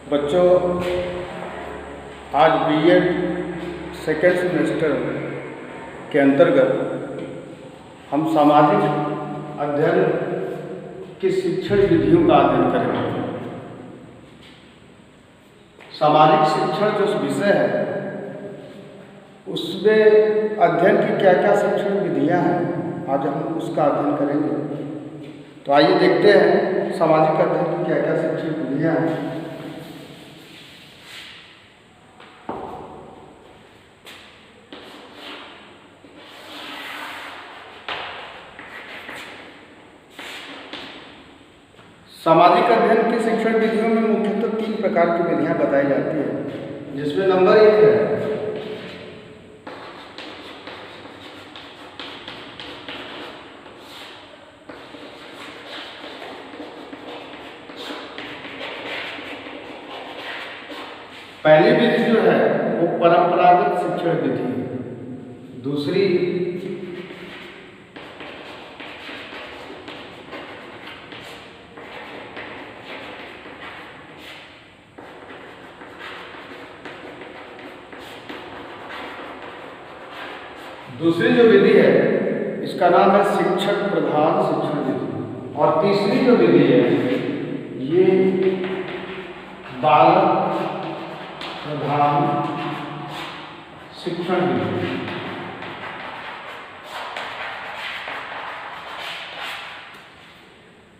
बच्चों, आज BEd second semester के अंतर्गत हम सामाजिक अध्ययन की शिक्षण विधियों का अध्ययन करेंगे। सामाजिक शिक्षण जो विषय है उसमें अध्ययन की क्या क्या शिक्षण विधियां हैं, आज हम उसका अध्ययन करेंगे। तो आइए देखते हैं सामाजिक अध्ययन की क्या क्या शिक्षण विधियां हैं। सामाजिक अध्ययन की शिक्षण विधियों में मुख्यतः 3 प्रकार की विधियां बताई जाती हैं, जिसमें नंबर 1 है पहली विधि जो है वो परंपरागत शिक्षण विधि है। दूसरी जो विधि है इसका नाम है शिक्षक प्रधान शिक्षण विधि, और तीसरी जो विधि है ये बालक प्रधान शिक्षण विधि।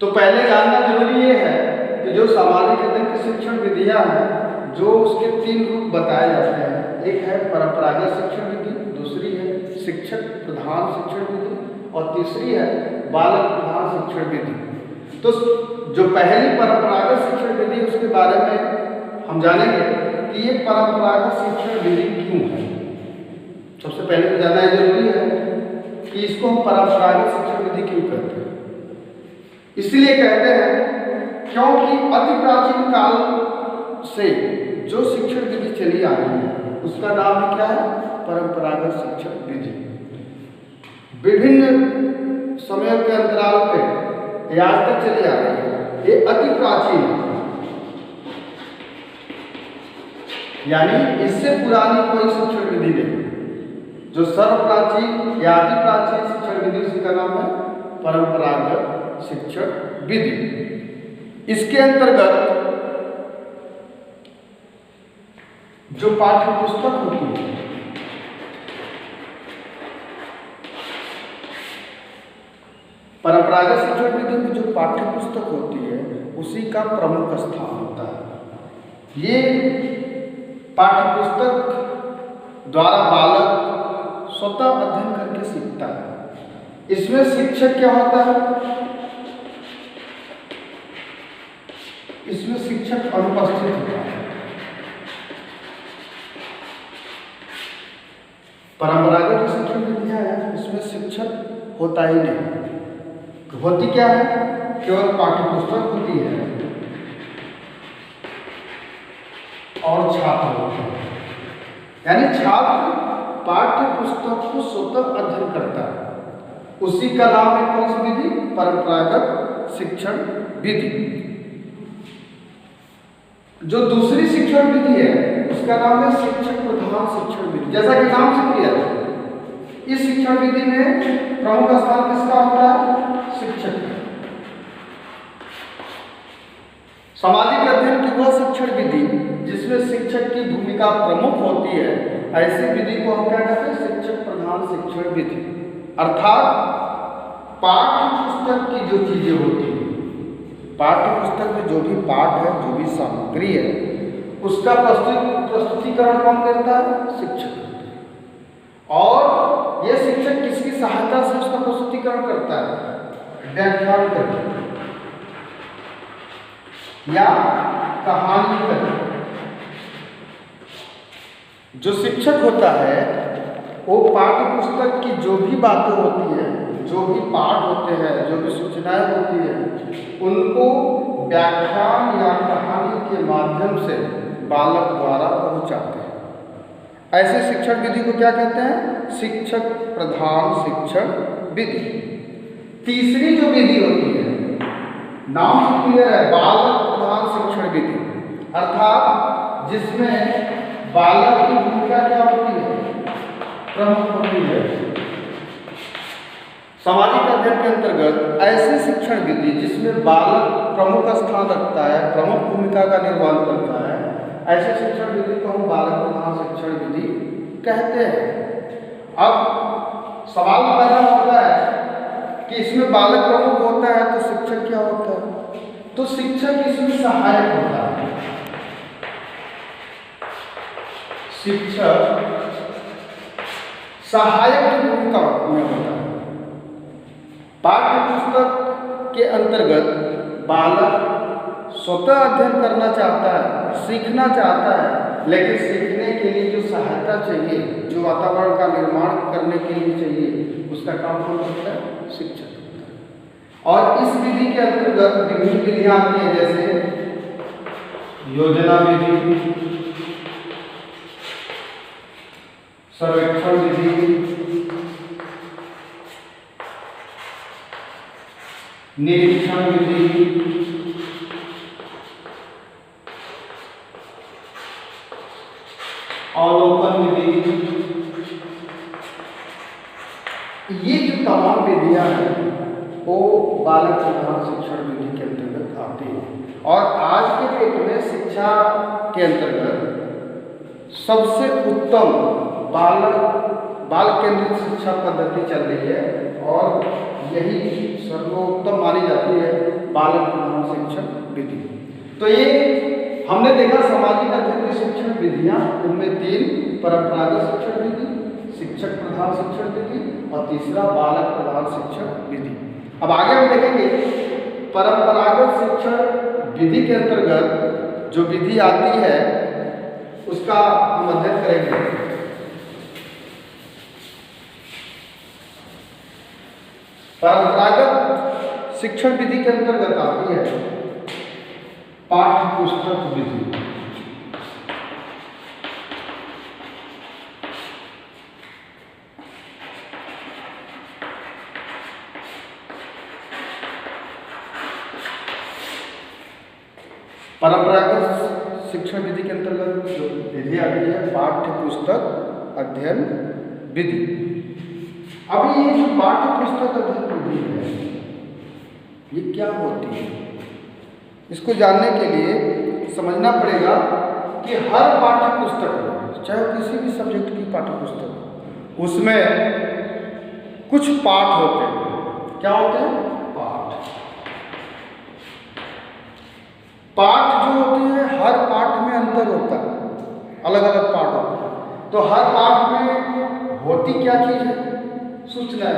तो पहले जानना जरूरी ये है कि जो सामाजिक अध्ययन की शिक्षण विधियां हैं, जो उसके 3 रूप बताए जाते हैं। एक है परंपरागत शिक्षण विधि, दूसरी है शिक्षक प्रधान शिक्षण विधि, और तीसरी है बालक प्रधान शिक्षण विधि। तो जो पहली परंपरागत शिक्षण विधि उसके बारे में हम जानेंगे कि ये परंपरागत शिक्षण विधि क्यों है। सबसे पहले तो जानना जरूरी है कि इसको हम परंपरागत शिक्षण विधि क्यों कहते हैं। इसलिए कहते हैं क्योंकि अति प्राचीन काल से जो शिक्षण विधि चली आ रही है उसका नाम क्या है, परंपरागत शिक्षण विधि। विभिन्न समय के अंतराल पे आज तक चली आ रही है। ये अति प्राचीन है, यानी इससे पुरानी कोई शिक्षण विधि नहीं। जो सर्वप्राचीन या अति प्राचीन शिक्षण विधि उसका नाम है परंपरागत शिक्षण विधि। इसके अंतर्गत जो पाठ्य पुस्तक होती है परंपरागत शिक्षण विधि में जो पाठ्य पुस्तक होती है उसी का प्रमुख स्थान होता है। ये पाठ्य पुस्तक द्वारा बालक स्वतः अध्ययन करके सीखता है। इसमें शिक्षक क्या होता है, इसमें शिक्षक अनुपस्थित होता है। परंपरागत जो शिक्षण विधियां हैं इसमें शिक्षक होता ही नहीं। होती क्या है, केवल पाठ्य पुस्तक होती है और छात्र होते हैं। यानी छात्र पाठ्य पुस्तक को स्वतः अध्ययन करता है, उसी का नाम है कौन सी विधि, परंपरागत शिक्षण विधि। जो दूसरी शिक्षण विधि है उसका नाम है शिक्षक प्रधान शिक्षण विधि। जैसा कि नाम से क्लियर है, इस शिक्षण विधि में प्रमुख स्थान किसका होता है, शिक्षक। सामाजिक अध्ययन की वह शिक्षण विधि जिसमें शिक्षक की भूमिका प्रमुख होती है, ऐसी विधि को हम क्या कहते हैं, शिक्षक प्रधान शिक्षण विधि। अर्थात पाठ्य पुस्तक की जो चीजें होती हैं, पाठ्य पुस्तक में जो भी पाठ है, जो भी सामग्री है, उसका प्रस्तुतिकरण कौन करता है, शिक्षक। और यह शिक्षक किसकी सहायता से उसका प्रस्तुतिकरण करता है, व्याख्यान करके या कहानी करके। जो शिक्षक होता है वो पाठ्य पुस्तक की जो भी बातें होती है, जो भी पाठ होते हैं, जो भी सूचनाएं होती है, उनको व्याख्यान या कहानी के माध्यम से बालक द्वारा पहुंचाते हैं। ऐसे शिक्षण विधि को क्या कहते हैं, शिक्षक प्रधान शिक्षण विधि। तीसरी जो विधि होती है, नाम से क्लियर है, बालक प्रधान शिक्षण विधि। अर्थात जिसमें बालक की भूमिका क्या होती है, प्रमुख होती है। सामाजिक अध्ययन के अंतर्गत ऐसी शिक्षण विधि जिसमें बालक प्रमुख स्थान रखता है, प्रमुख भूमिका का निर्वहन करता है, ऐसे शिक्षण विधि को हम बालक प्रधान शिक्षण विधि कहते हैं। अब सवाल पैदा होता है कि इसमें बालक प्रमुख होता है तो शिक्षक क्या होता है? तो शिक्षक इसमें सहायक होता है। शिक्षक सहायक की भूमिका में होता है। पाठ्य पुस्तक के अंतर्गत बालक स्वतः अध्ययन करना चाहता है, सीखना चाहता है, लेकिन सीखने के लिए जो सहायता चाहिए, जो वातावरण का निर्माण करने के लिए चाहिए, उसका काम कौन करता है? शिक्षक होता है। और इस विधि के अंतर्गत विभिन्न विधियां आती हैं, जैसे योजना विधि, सर्वेक्षण विधि, निरीक्षण विधि, अवलोकन विधि। ये जो तमाम विधियां हैं वो बालक प्रधान शिक्षण विधि के अंतर्गत आती है। और आज के डेट में शिक्षा के अंतर्गत सबसे उत्तम बाल केंद्रित शिक्षा पद्धति चल रही है और यही सर्वोत्तम मानी जाती है बालक प्रधान शिक्षण विधि। तो ये हमने देखा सामाजिक अध्ययन की शिक्षण विधियां, उनमें 3 परंपरागत शिक्षण विधि, शिक्षक प्रधान शिक्षण विधि और तीसरा बालक प्रधान शिक्षण विधि। अब आगे हम देखेंगे परंपरागत शिक्षण विधि के अंतर्गत जो विधि आती है उसका हम अध्ययन करेंगे। परंपरागत शिक्षण विधि के अंतर्गत आती है पाठ्य पुस्तक विधि। परंपरागत शिक्षण विधि के अंतर्गत जो विधि आती है पाठ्य पुस्तक अध्ययन विधि। अब ये जो पाठ्य पुस्तक अध्ययन विधि है ये क्या होती है, इसको जानने के लिए समझना पड़ेगा कि हर पाठ्य पुस्तक, चाहे किसी भी सब्जेक्ट की पाठ्य पुस्तक, उसमें कुछ पाठ होते हैं। क्या होते हैं? पाठ जो होते हैं, हर पाठ में अंतर होता है, अलग अलग पाठ होते हैं। तो हर पाठ में होती क्या चीज है? सूचनाएं।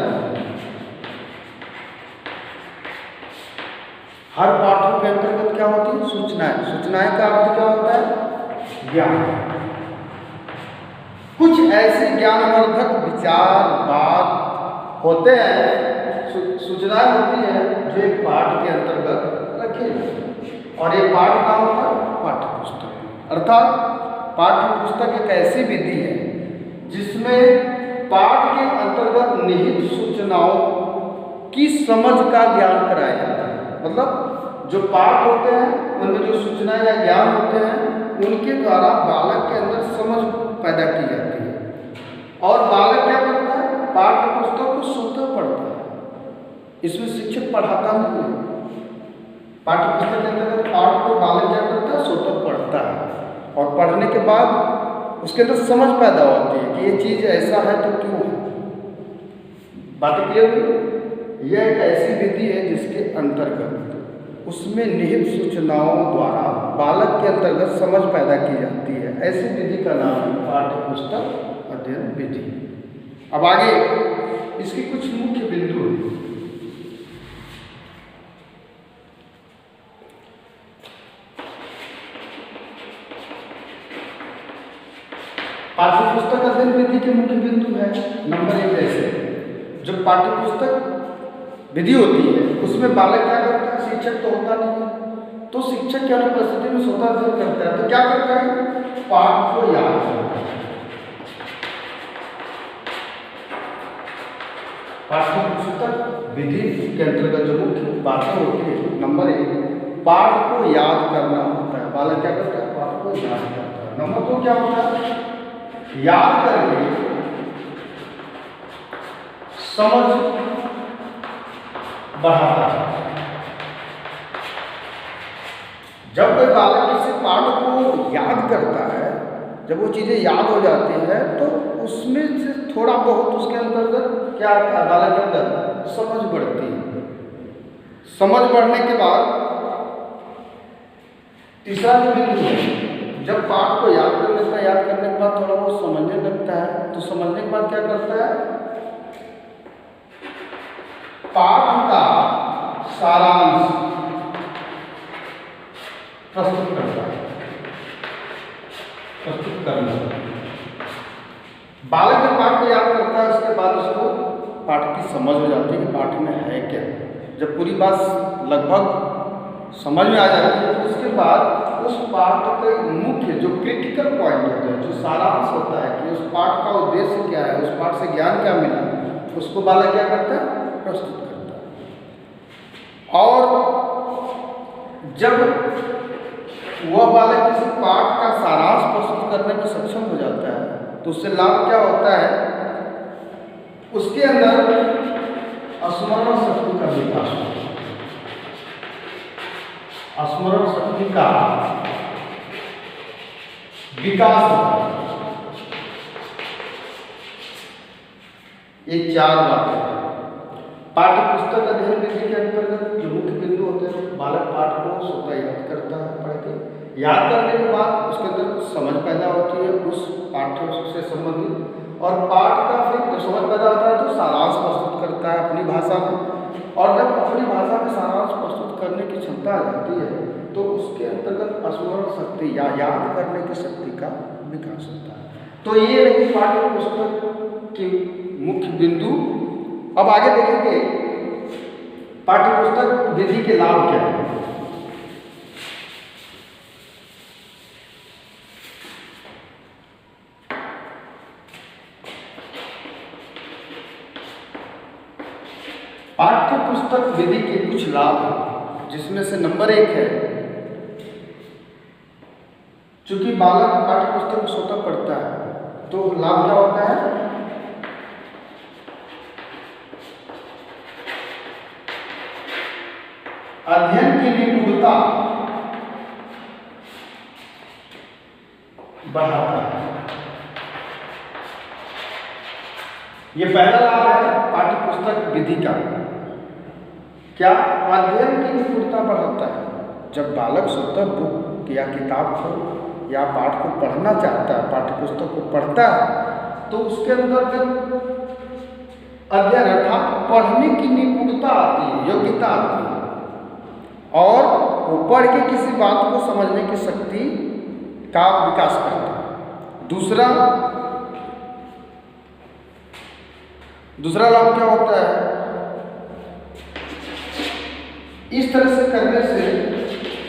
हर पाठों के अंतर्गत क्या होती है? सूचनाएं। सूचनाएं का अर्थ क्या होता है? ज्ञान। कुछ ऐसे ज्ञानवर्धक विचार बात होते हैं, सूचनाएं होती है जो एक पाठ के अंतर्गत रखे जाते हैं। और ये पाठ का होता है पाठ्य पुस्तक। अर्थात पाठ्य पुस्तक एक ऐसी विधि है जिसमें पाठ के अंतर्गत निहित सूचनाओं की समझ का ज्ञान कराया जाता है। मतलब जो पाठ होते हैं उनमें जो सूचनाएं या ज्ञान होते हैं उनके द्वारा बालक के अंदर समझ पैदा की जाती है। और बालक क्या करता है? पाठ्य पुस्तक को स्वतः पढ़ता है। इसमें शिक्षक पढ़ाता नहीं है। पाठ्य पुस्तक के अंतर्गत पाठ को बालक क्या करता है? स्वतः पढ़ता है और पढ़ने के बाद उसके अंदर समझ पैदा होती है कि ये चीज़ ऐसा है तो क्यों है। बात क्लियर हुई? यह एक ऐसी विधि है जिसके अंतर्गत उसमें निहित सूचनाओं द्वारा बालक के अंतर्गत समझ पैदा की जाती है। ऐसी विधि का नाम है पाठ्य पुस्तक अध्ययन विधि। अब आगे इसकी कुछ मुख्य बिंदु हैं। पाठ्य पुस्तक अध्ययन विधि के मुख्य बिंदु है। नंबर 1, ऐसे जो पाठ्य पुस्तक विधि होती है उसमें बालक क्या करता है? शिक्षक तो होता नहीं है, तो शिक्षक की अनुपस्थिति में स्वतः अध्ययन करता है। तो क्या करता है? पाठ को याद करता है। पाठ्य पुस्तक विधि के अंतर्गत जो मुख्य बातें होती है, नंबर 1, पाठ को याद करना होता है। है, बालक क्या करता है, पाठ को याद करता है। नंबर 2 क्या होता है, याद करके समझ बढ़ाता है। जब कोई बालक किसी पाठ को याद करता है, जब वो चीज़ें याद हो जाती हैं तो उसमें से थोड़ा बहुत उसके अंतर्गत क्या आता है, बालक के अंदर समझ बढ़ती है। समझ बढ़ने के बाद तीसरा जो बिंदु है, जब पाठ को याद कर लेता है, याद करने के बाद थोड़ा बहुत समझने लगता है, तो समझने के बाद क्या करता है, पाठ का सारांश प्रस्तुत करता है। प्रस्तुत करना, बालक जब पाठ को याद करता है उसके बाद उसको पाठ की समझ हो जाती है कि पाठ में है क्या। जब पूरी बात लगभग समझ में आ जाती है तो उसके बाद उस पाठ के मुख्य जो क्रिटिकल पॉइंट होते हैं, जो सारांश होता है कि उस पाठ का उद्देश्य क्या है, उस पाठ से ज्ञान क्या मिला, उसको बालक क्या करता है, प्रस्तुत करता है। और जब वह बालक किसी पाठ का सारांश प्रस्तुत करने में सक्षम हो जाता है तो उससे लाभ क्या होता है, उसके अंदर स्मरण शक्ति का विकास होता है। स्मरण शक्ति का विकास होता है। ये 4 बातें पाठ्य पुस्तक अध्ययन विधि के अंतर्गत जो मुख्य बिंदु होते हैं, बालक पाठ को स्वतः याद करता है, पढ़ के याद करने के बाद उसके अंदर कुछ समझ पैदा होती है उस पाठ्य से संबंधित, और पाठ का फिर जब समझ पैदा होता है तो सारांश प्रस्तुत करता है अपनी भाषा में, और जब अपनी भाषा में सारांश प्रस्तुत करने की क्षमता आ जाती है तो उसके अंतर्गत स्मरण शक्ति या याद करने की शक्ति का विकास होता है। तो ये रही पाठ्य पुस्तक के मुख्य बिंदु। अब आगे देखेंगे पाठ्य पुस्तक विधि के लाभ क्या है। पाठ्य पुस्तक विधि के कुछ लाभ हैं, जिसमें से नंबर 1 है, चूंकि बालक पाठ्य पुस्तक स्वतः पढ़ता है तो लाभ क्या होता है, अध्ययन की निपुणता बढ़ाता है। ये पहला लाभ है पाठ्य पुस्तक विधि का। क्या, अध्ययन की निपुणता बढ़ाता है। जब बालक स्वतः बुक या किताब को या पाठ को पढ़ना चाहता है, पाठ्य पुस्तक को पढ़ता है, तो उसके अंदर जब अध्ययन अर्थात पढ़ने की निपुणता आती है, योग्यता आती है, और वो पढ़ के किसी बात को समझने की शक्ति का विकास करता है। दूसरा लाभ क्या होता है, इस तरह से करने से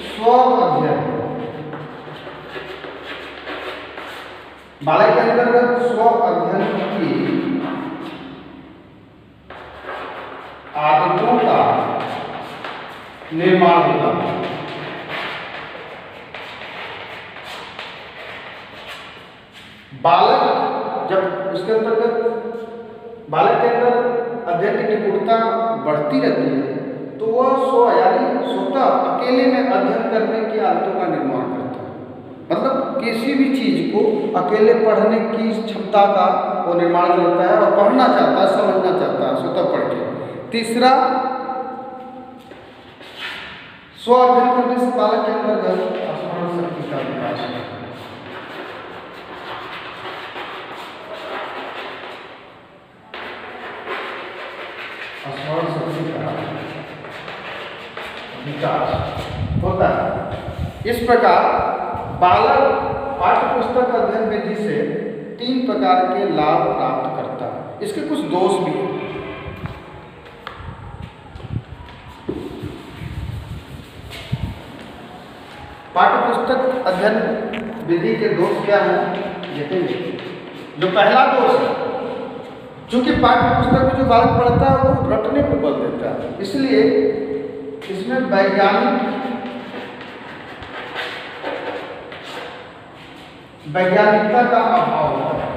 स्व अध्ययन, बालक के अंतर्गत स्व अध्ययन की आदतों का निर्माण होता है। बालक जब उसके अंतर्गत बालक के अंदर अध्ययन की निपुणता बढ़ती रहती है तो वह स्वतः अकेले में अध्ययन करने की आदतों का निर्माण करता है। मतलब किसी भी चीज को अकेले पढ़ने की क्षमता का वो निर्माण करता है और पढ़ना चाहता है, समझना चाहता है स्वतः पढ़ के। तीसरा, स्व अध्ययन करने से बालक के अंतर्गत स्मरण शक्ति का विकास होता है। स्मरण शक्ति का विकास होता है। इस प्रकार बालक पाठ्य पुस्तक अध्ययन विधि से 3 प्रकार के लाभ प्राप्त करता है। इसके कुछ दोष भी हैं। पाठ्य पुस्तक अध्ययन विधि के दोष क्या हैं देखेंगे। जो पहला दोष है, चूंकि पाठ्य पुस्तक में जो बालक पढ़ता है वो रटने पर बल देता है, इसलिए इसमें वैज्ञानिक वैज्ञानिकता का अभाव होता है।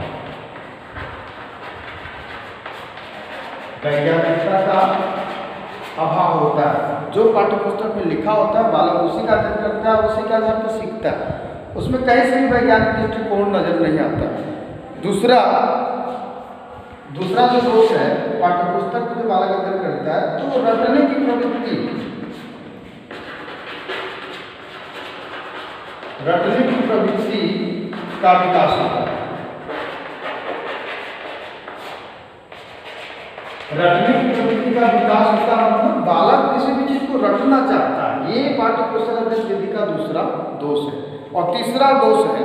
वैज्ञानिकता का अभाव होता है। जो पाठ्यपुस्तक में लिखा होता है बालक उसी का अध्ययन करता है, उसी के आधार पर सीखता है, उसमें कहीं से भी वैज्ञानिक दृष्टिकोण नजर नहीं आता। दूसरा जो दोष है, पाठ्यपुस्तक में जो बालक अध्ययन करता है तो रटने की प्रवृत्ति का विकास होता है। रटने की प्रवृत्ति का विकास होता है, मतलब बालक किसी भी चीज को रटना चाहता है। ये पाठ्यपुस्तक अध्ययन विधि का दूसरा दोष है। और तीसरा दोष है,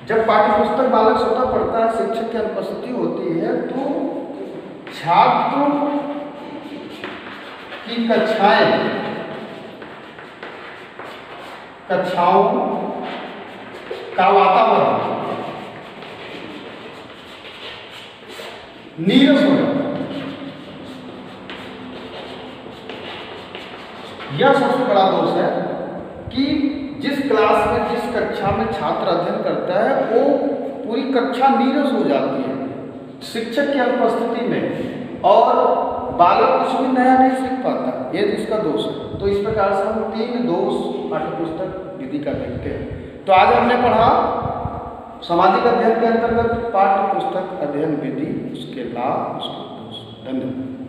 जब पाठ्यपुस्तक बालक स्वतः पढ़ता है, शिक्षक की अनुपस्थिति होती है, तो छात्रों की कक्षाओं का वातावरण नीरस हो जाता है। यह सबसे बड़ा दोष है कि जिस क्लास में, जिस कक्षा में छात्र अध्ययन करता है, वो पूरी कक्षा नीरस हो जाती है शिक्षक की अनुपस्थिति में, और बालक कुछ भी नया नहीं सीख पाता। ये इसका दोष है। तो इस प्रकार से हम 3 दोष पाठ्यपुस्तक विधि का देखते हैं। तो आज हमने पढ़ा सामाजिक अध्ययन के अंतर्गत पाठ्यपुस्तक अध्ययन विधि, उसके लाभ, उसके दोष। धन्यवाद।